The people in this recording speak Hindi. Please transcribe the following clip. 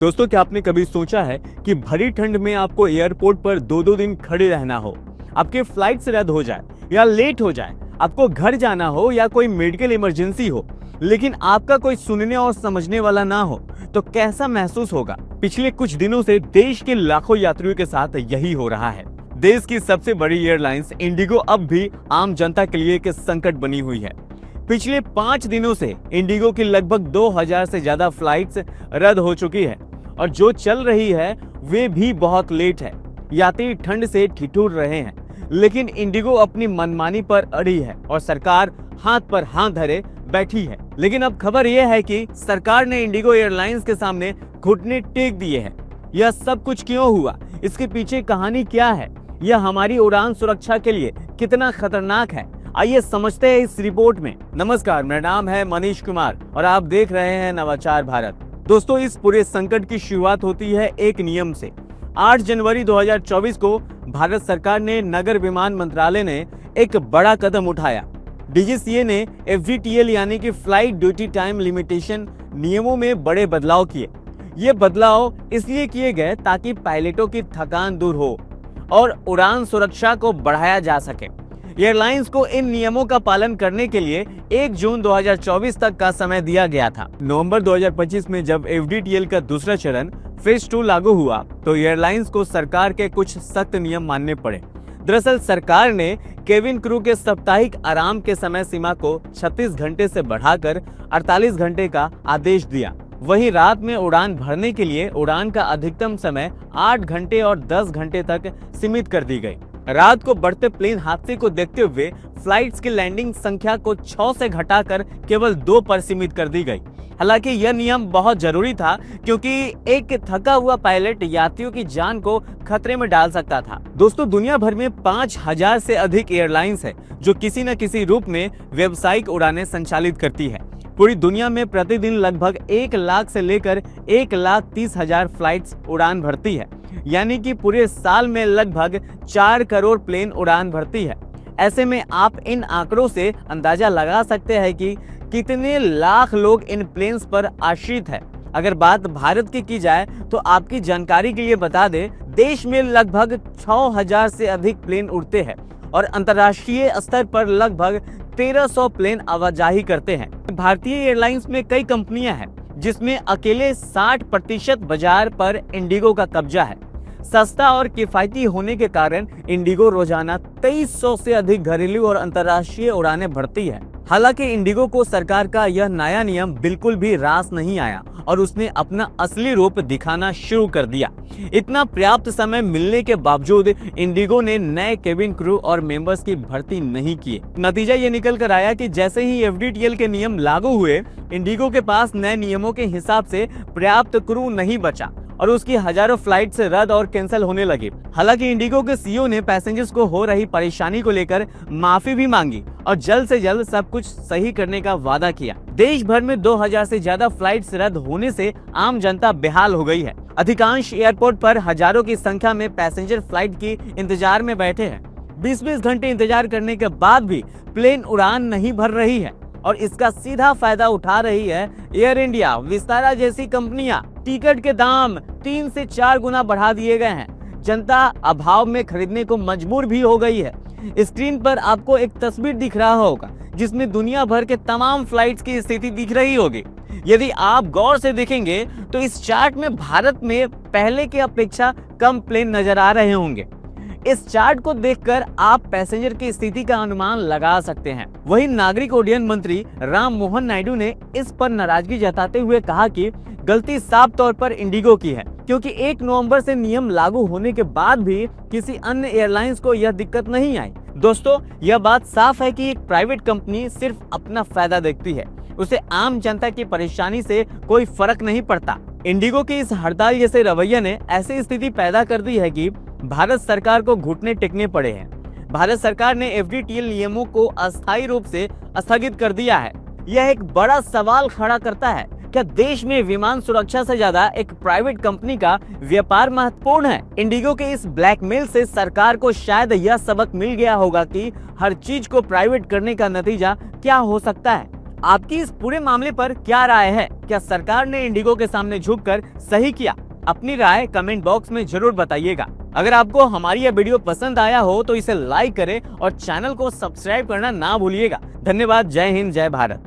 दोस्तों, क्या आपने कभी सोचा है कि भरी ठंड में आपको एयरपोर्ट पर दो दो दिन खड़े रहना हो, आपके फ्लाइट्स रद्द हो जाए या लेट हो जाए, आपको घर जाना हो या कोई मेडिकल इमरजेंसी हो, लेकिन आपका कोई सुनने और समझने वाला ना हो, तो कैसा महसूस होगा? पिछले कुछ दिनों से देश के लाखों यात्रियों के साथ यही हो रहा है। देश की सबसे बड़ी एयरलाइंस इंडिगो अब भी आम जनता के लिए एक संकट बनी हुई है। पिछले 5 दिनों से इंडिगो की लगभग 2000 से ज्यादा फ्लाइट्स रद्द हो चुकी है और जो चल रही है वे भी बहुत लेट है। यात्री ठंड से ठिठुर रहे हैं, लेकिन इंडिगो अपनी मनमानी पर अड़ी है और सरकार हाथ पर हाथ धरे बैठी है। लेकिन अब खबर यह है कि सरकार ने इंडिगो एयरलाइंस के सामने घुटने टेक दिए हैं। यह सब कुछ क्यों हुआ? इसके पीछे कहानी क्या है? यह हमारी उड़ान सुरक्षा के लिए कितना खतरनाक है? आइए समझते हैं इस रिपोर्ट में। नमस्कार, मेरा नाम है मनीष कुमार और आप देख रहे हैं नवाचार भारत। दोस्तों, इस पूरे संकट की शुरुआत होती है एक नियम से। 8 जनवरी 2024 को भारत सरकार ने नगर विमान मंत्रालय ने एक बड़ा कदम उठाया। डीजीसीए ने एफडीटीएल यानी कि फ्लाइट ड्यूटी टाइम लिमिटेशन नियमों में बड़े बदलाव किए। ये बदलाव इसलिए किए गए ताकि पायलटों की थकान दूर हो और उड़ान सुरक्षा को बढ़ाया जा सके। एयरलाइंस को इन नियमों का पालन करने के लिए 1 जून 2024 तक का समय दिया गया था। नवंबर 2025 में जब एफडीटीएल का दूसरा चरण फेज 2 लागू हुआ तो एयरलाइंस को सरकार के कुछ सख्त नियम मानने पड़े। दरअसल सरकार ने केबिन क्रू के साप्ताहिक आराम के समय सीमा को 36 घंटे से बढ़ाकर 48 घंटे का आदेश दिया। वहीं रात में उड़ान भरने के लिए उड़ान का अधिकतम समय 8 घंटे और 10 घंटे तक सीमित कर दी गई। रात को बढ़ते प्लेन हादसे को देखते हुए फ्लाइट्स की लैंडिंग संख्या को 6 से घटाकर केवल 2 पर सीमित कर दी गई। हालांकि यह नियम बहुत जरूरी था क्योंकि एक थका हुआ पायलट यात्रियों की जान को खतरे में डाल सकता था। दोस्तों, दुनिया भर में 5000 से अधिक एयरलाइंस है जो किसी न किसी रूप में व्यावसायिक उड़ानें संचालित करती है। पूरी दुनिया में प्रतिदिन लगभग 1 लाख से लेकर 1,30,000 फ्लाइट्स उड़ान भरती है, यानी कि पूरे साल में लगभग 4 करोड़ प्लेन उड़ान भरती है। ऐसे में आप इन आंकड़ों से अंदाजा लगा सकते हैं कि कितने लाख लोग इन प्लेन्स पर आश्रित है। अगर बात भारत की जाए तो आपकी जानकारी के लिए बता दें, देश में लगभग 6000 से अधिक प्लेन उड़ते हैं और अंतर्राष्ट्रीय स्तर पर लगभग 1300 प्लेन आवाजाही करते हैं। भारतीय एयरलाइंस में कई कंपनियां हैं जिसमें अकेले 60% बाजार पर इंडिगो का कब्जा है। सस्ता और किफायती होने के कारण इंडिगो रोजाना 2300 से अधिक घरेलू और अंतर्राष्ट्रीय उड़ानें भरती है। हालांकि इंडिगो को सरकार का यह नया नियम बिल्कुल भी रास नहीं आया और उसने अपना असली रूप दिखाना शुरू कर दिया। इतना पर्याप्त समय मिलने के बावजूद इंडिगो ने नए केबिन क्रू और मेंबर्स की भर्ती नहीं की। नतीजा ये निकल कर आया कि जैसे ही एफडीटीएल के नियम लागू हुए, इंडिगो के पास नए नियमों के हिसाब से पर्याप्त क्रू नहीं बचा और उसकी हजारों फ्लाइट्स रद्द और कैंसिल होने लगी। हालांकि इंडिगो के सीईओ ने पैसेंजर्स को हो रही परेशानी को लेकर माफी भी मांगी और जल्द से जल्द सब कुछ सही करने का वादा किया। देश भर में 2000 से ज्यादा फ्लाइट्स रद्द होने से आम जनता बेहाल हो गई है। अधिकांश एयरपोर्ट पर हजारों की संख्या में पैसेंजर फ्लाइट की इंतजार में बैठे हैं। 20-20 घंटे इंतजार करने के बाद भी प्लेन उड़ान नहीं भर रही है और इसका सीधा फायदा उठा रही है एयर इंडिया, विस्तारा जैसी कंपनियां। टिकट के दाम 3 से 4 गुना बढ़ा दिए गए हैं। जनता अभाव में खरीदने को मजबूर भी हो गई है। स्क्रीन पर आपको एक तस्वीर दिख रहा होगा जिसमें दुनिया भर के तमाम फ्लाइट्स की स्थिति दिख रही होगी। यदि आप गौर से देखेंगे तो इस चार्ट में भारत में पहले की अपेक्षा कम प्लेन नजर आ रहे होंगे। इस चार्ट को देखकर आप पैसेंजर की स्थिति का अनुमान लगा सकते हैं। वहीं नागरिक उड्डयन मंत्री राम मोहन नायडू ने इस पर नाराजगी जताते हुए कहा कि गलती साफ तौर पर इंडिगो की है, क्योंकि 1 नवंबर से नियम लागू होने के बाद भी किसी अन्य एयरलाइंस को यह दिक्कत नहीं आई। दोस्तों, यह बात साफ है कि एक प्राइवेट कंपनी सिर्फ अपना फायदा देखती है, उसे आम जनता की परेशानी से कोई फर्क नहीं पड़ता। इंडिगो के इस हड़ताल जैसे रवैये ने ऐसी स्थिति पैदा कर दी है कि भारत सरकार को घुटने टेकने पड़े हैं। भारत सरकार ने एफडीटीएल नियमों को अस्थायी रूप से स्थगित कर दिया है। यह एक बड़ा सवाल खड़ा करता है, क्या देश में विमान सुरक्षा से ज्यादा एक प्राइवेट कंपनी का व्यापार महत्वपूर्ण है? इंडिगो के इस ब्लैकमेल से सरकार को शायद यह सबक मिल गया होगा कि हर चीज को प्राइवेट करने का नतीजा क्या हो सकता है। आपकी इस पूरे मामले पर क्या राय है? क्या सरकार ने इंडिगो के सामने झुककर सही किया? अपनी राय कमेंट बॉक्स में जरूर बताइएगा। अगर आपको हमारी यह वीडियो पसंद आया हो तो इसे लाइक करें और चैनल को सब्सक्राइब करना ना भूलिएगा। धन्यवाद। जय हिंद, जय भारत।